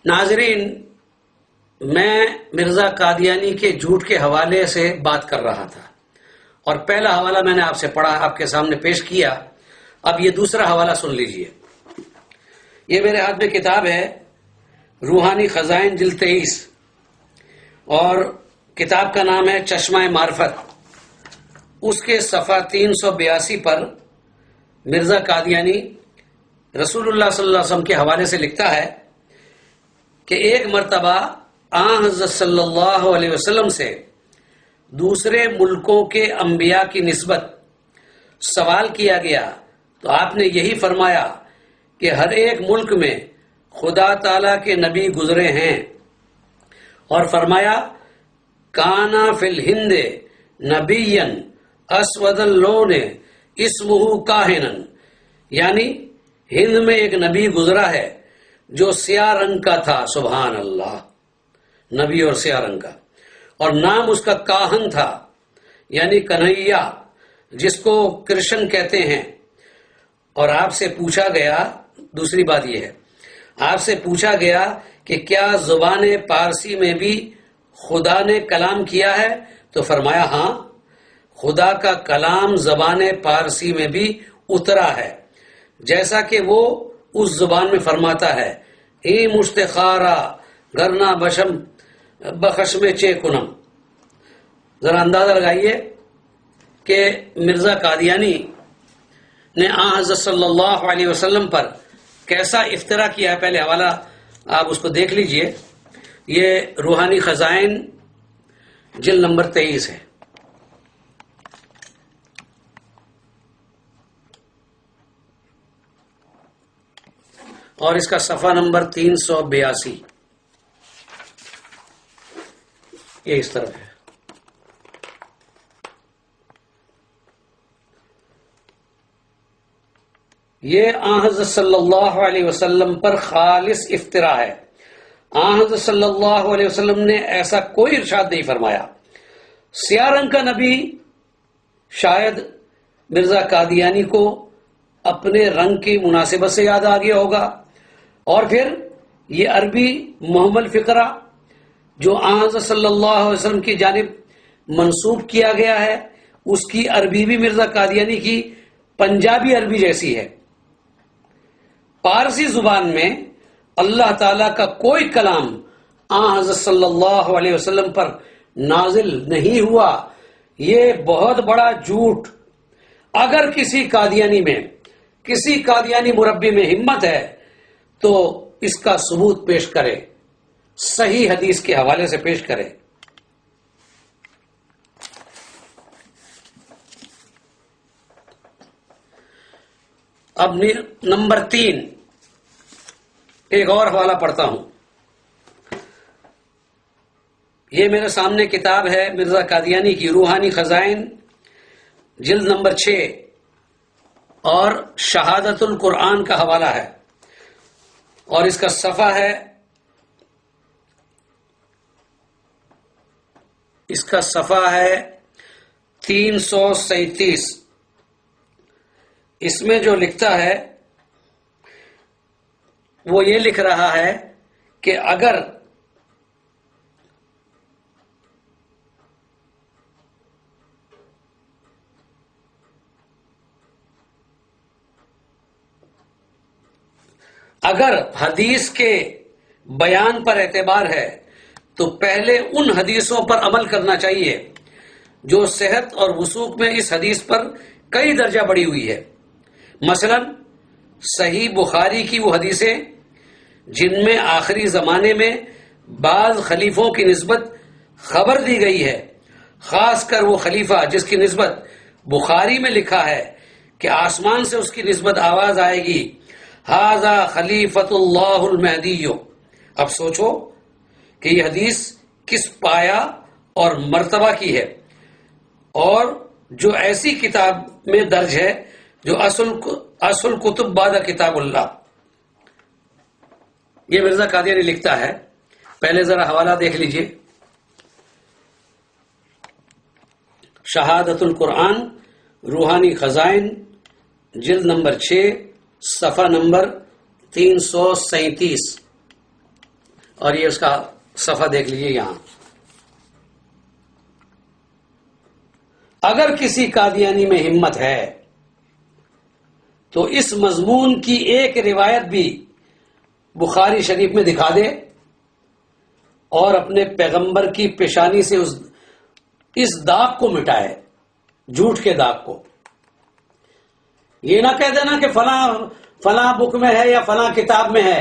ناظرین، میں مرزا قادیانی کے جھوٹ کے حوالے سے بات کر رہا تھا اور پہلا حوالہ میں نے آپ سے پڑھا، آپ کے سامنے پیش کیا. اب یہ دوسرا حوالہ سن لیجئے. یہ میرے ہاتھ میں کتاب ہے روحانی خزائن جلد 23 اور کتاب کا نام ہے چشمہ معرفت. اس کے صفحہ 382 پر مرزا قادیانی رسول اللہ صلی اللہ علیہ وسلم کے حوالے سے لکھتا ہے کہ ایک مرتبہ حضرت صلی اللہ علیہ وسلم سے دوسرے ملکوں کے انبیاء کی نسبت سوال کیا گیا تو آپ نے یہی فرمایا کہ ہر ایک ملک میں خدا تعالی کے نبی گزرے ہیں، اور فرمایا کانا فی الہند نبیا اسود اللون اسمہ کاہنن، یعنی ہند میں ایک نبی گزرا ہے جو سیاہ رنگ کا تھا. سبحان اللہ، نبی اور سیاہ رنگ کا، اور نام اس کا کاہن تھا، یعنی کنہیا جس کو کرشن کہتے ہیں. اور آپ سے پوچھا گیا، دوسری بات یہ ہے، آپ سے پوچھا گیا کہ کیا زبان پارسی میں بھی خدا نے کلام کیا ہے؟ تو فرمایا ہاں، خدا کا کلام زبان پارسی میں بھی اترا ہے، جیسا کہ وہ اس زبان میں فرماتا ہے ای مشتخارا گرنا بشم بخشم چے کنم. ذرا اندازہ لگائیے کہ مرزا قادیانی نے حضرت صلی اللہ علیہ وسلم پر کیسا افترا کیا ہے. پہلے حوالہ آپ اس کو دیکھ لیجئے. یہ روحانی خزائن جلد نمبر 23 ہے. اور اس کا صفحہ نمبر 382 یہ اس طرف ہے. یہ حضرت صلی اللہ علیہ وسلم پر خالص افترا ہے. حضرت صلی اللہ علیہ وسلم نے ایسا کوئی ارشاد نہیں فرمایا. سیاہ رنگ کا نبی شاید مرزا قادیانی کو اپنے رنگ کی مناسبت سے یاد آ گیا ہوگا، اور پھر یہ عربی محمل فقرہ جو حضرت صلی اللہ علیہ وسلم کی جانب منسوب کیا گیا ہے، اس کی عربی بھی مرزا قادیانی کی پنجابی عربی جیسی ہے. پارسی زبان میں اللہ تعالیٰ کا کوئی کلام حضرت صلی اللہ علیہ وسلم پر نازل نہیں ہوا. یہ بہت بڑا جھوٹ. اگر کسی قادیانی میں، کسی قادیانی مربی میں ہمت ہے تو اس کا ثبوت پیش کرے، صحیح حدیث کے حوالے سے پیش کرے. اب نمبر 3 ایک اور حوالہ پڑھتا ہوں. یہ میرے سامنے کتاب ہے مرزا قادیانی کی روحانی خزائن جلد نمبر 6 اور شہادت القرآن کا حوالہ ہے، اور اس کا صفحہ ہے، اس کا صفحہ ہے 337. اس میں جو لکھتا ہے وہ یہ لکھ رہا ہے کہ اگر حدیث کے بیان پر اعتبار ہے تو پہلے ان حدیثوں پر عمل کرنا چاہیے جو صحت اور وثوق میں اس حدیث پر کئی درجہ بڑھی ہوئی ہے. مثلا صحیح بخاری کی وہ حدیثیں جن میں آخری زمانے میں بعض خلیفوں کی نسبت خبر دی گئی ہے، خاص کر وہ خلیفہ جس کی نسبت بخاری میں لکھا ہے کہ آسمان سے اس کی نسبت آواز آئے گی ھذا خلیفۃ اللہ المہدی. اب سوچو کہ یہ حدیث کس پایا اور مرتبہ کی ہے، اور جو ایسی کتاب میں درج ہے جو اصل کتب بعد کتاب اللہ. یہ مرزا قادیانی لکھتا ہے. پہلے ذرا حوالہ دیکھ لیجئے. شہادت القرآن روحانی خزائن جلد نمبر 6 صفحہ نمبر 337. اور یہ اس کا صفحہ دیکھ لیجیے یہاں. اگر کسی قادیانی میں ہمت ہے تو اس مضمون کی ایک روایت بھی بخاری شریف میں دکھا دے اور اپنے پیغمبر کی پیشانی سے اس داغ کو مٹائے، جھوٹ کے داغ کو. یہ نہ کہہ دینا کہ فلاں بک میں ہے یا فلاں کتاب میں ہے.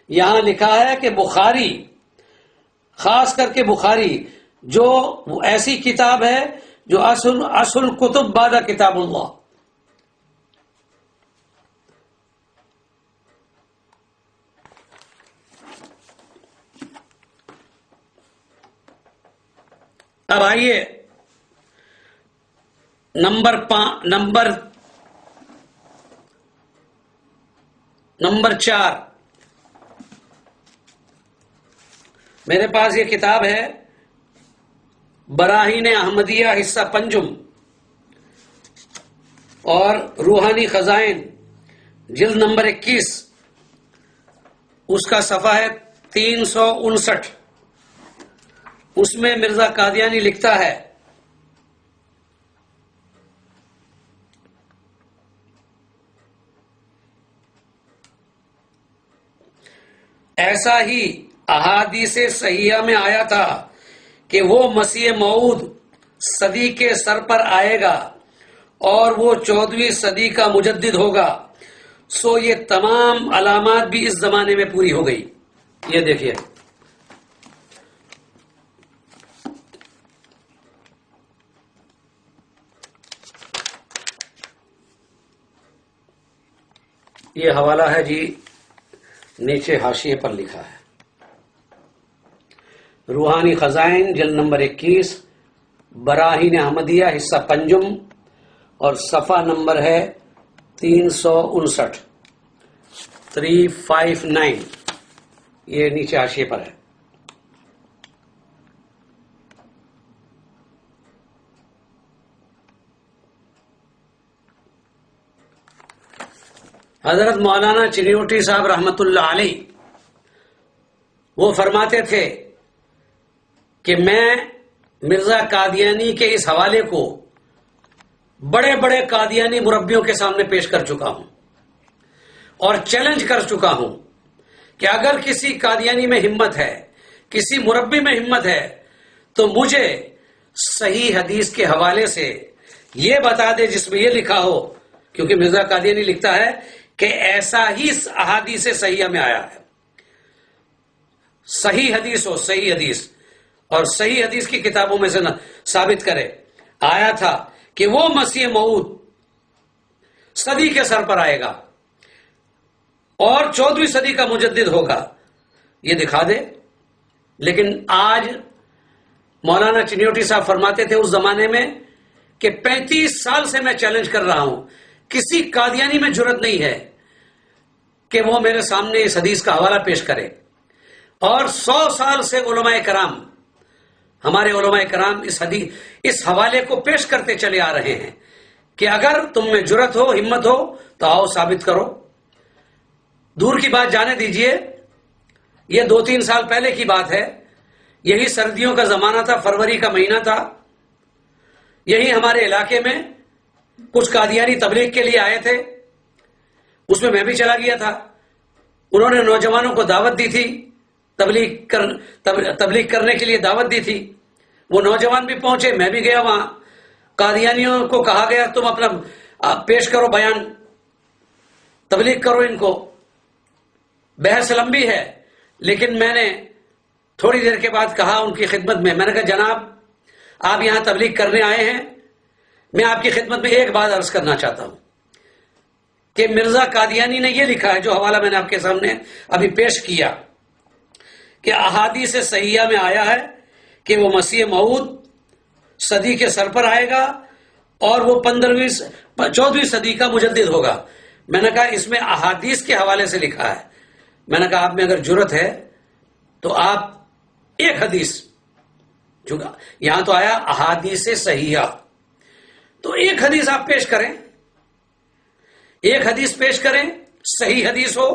یہاں لکھا ہے کہ بخاری، خاص کر کے بخاری جو ایسی کتاب ہے جو اصل کتب بعد کتاب اللہ. اب آئیے نمبر 4. میرے پاس یہ کتاب ہے براہین احمدیہ حصہ پنجم اور روحانی خزائن جلد نمبر 21. اس کا صفحہ ہے 359. اس میں مرزا قادیانی لکھتا ہے ایسا ہی احادیث صحیحہ میں آیا تھا کہ وہ مسیح موعود صدی کے سر پر آئے گا اور وہ 14ویں صدی کا مجدد ہوگا. سو یہ تمام علامات بھی اس زمانے میں پوری ہو گئی. یہ دیکھیے یہ حوالہ ہے جی، نیچے حاشیے پر لکھا ہے روحانی خزائن جلد نمبر 21 براہین احمدیہ حصہ پنجم اور صفحہ نمبر ہے 359 359. یہ نیچے حاشیے پر ہے. حضرت مولانا چنیوٹی صاحب رحمت اللہ علیہ وہ فرماتے تھے کہ میں مرزا قادیانی کے اس حوالے کو بڑے بڑے قادیانی مربیوں کے سامنے پیش کر چکا ہوں اور چیلنج کر چکا ہوں کہ اگر کسی قادیانی میں ہمت ہے، کسی مربی میں ہمت ہے، تو مجھے صحیح حدیث کے حوالے سے یہ بتا دے جس میں یہ لکھا ہو، کیونکہ مرزا قادیانی لکھتا ہے کہ ایسا ہی احادیث صحیحہ میں آیا ہے. صحیح حدیث ہو، صحیح حدیث، اور صحیح حدیث کی کتابوں میں سے ثابت کرے آیا تھا کہ وہ مسیح موعود صدی کے سر پر آئے گا اور 14ویں صدی کا مجدد ہوگا. یہ دکھا دے. لیکن آج مولانا چنیوٹی صاحب فرماتے تھے اس زمانے میں کہ 35 سال سے میں چیلنج کر رہا ہوں، کسی قادیانی میں جرت نہیں ہے کہ وہ میرے سامنے اس حدیث کا حوالہ پیش کرے. اور 100 سال سے علماء کرام، ہمارے علماء کرام اس حوالے کو پیش کرتے چلے آ رہے ہیں کہ اگر تم میں جرت ہو، ہمت ہو تو آؤ ثابت کرو. دور کی بات جانے دیجئے، یہ 2-3 سال پہلے کی بات ہے. یہی سردیوں کا زمانہ تھا، فروری کا مہینہ تھا. یہی ہمارے علاقے میں کچھ قادیانی تبلیغ کے لیے آئے تھے. اس میں بھی چلا گیا تھا. انہوں نے نوجوانوں کو دعوت دی تھی، تبلیغ کرنے کے لیے دعوت دی تھی. وہ نوجوان بھی پہنچے، میں بھی گیا وہاں. قادیانیوں کو کہا گیا تم اپنا پیش کرو بیان، تبلیغ کرو ان کو. بحث لمبی ہے، لیکن میں نے تھوڑی دیر کے بعد کہا ان کی خدمت میں نے کہا جناب آپ یہاں تبلیغ کرنے آئے ہیں، میں آپ کی خدمت میں ایک بات عرض کرنا چاہتا ہوں کہ مرزا قادیانی نے یہ لکھا ہے جو حوالہ میں نے آپ کے سامنے ابھی پیش کیا کہ احادیث صحیحہ میں آیا ہے کہ وہ مسیح موعود صدی کے سر پر آئے گا اور وہ 14ویں صدی کا مجدد ہوگا. میں نے کہا اس میں احادیث کے حوالے سے لکھا ہے. میں نے کہا آپ میں اگر جرت ہے تو آپ ایک حدیث، یہاں تو آیا احادیث صحیحہ، تو ایک حدیث آپ پیش کریں، ایک حدیث پیش کریں، صحیح حدیث ہو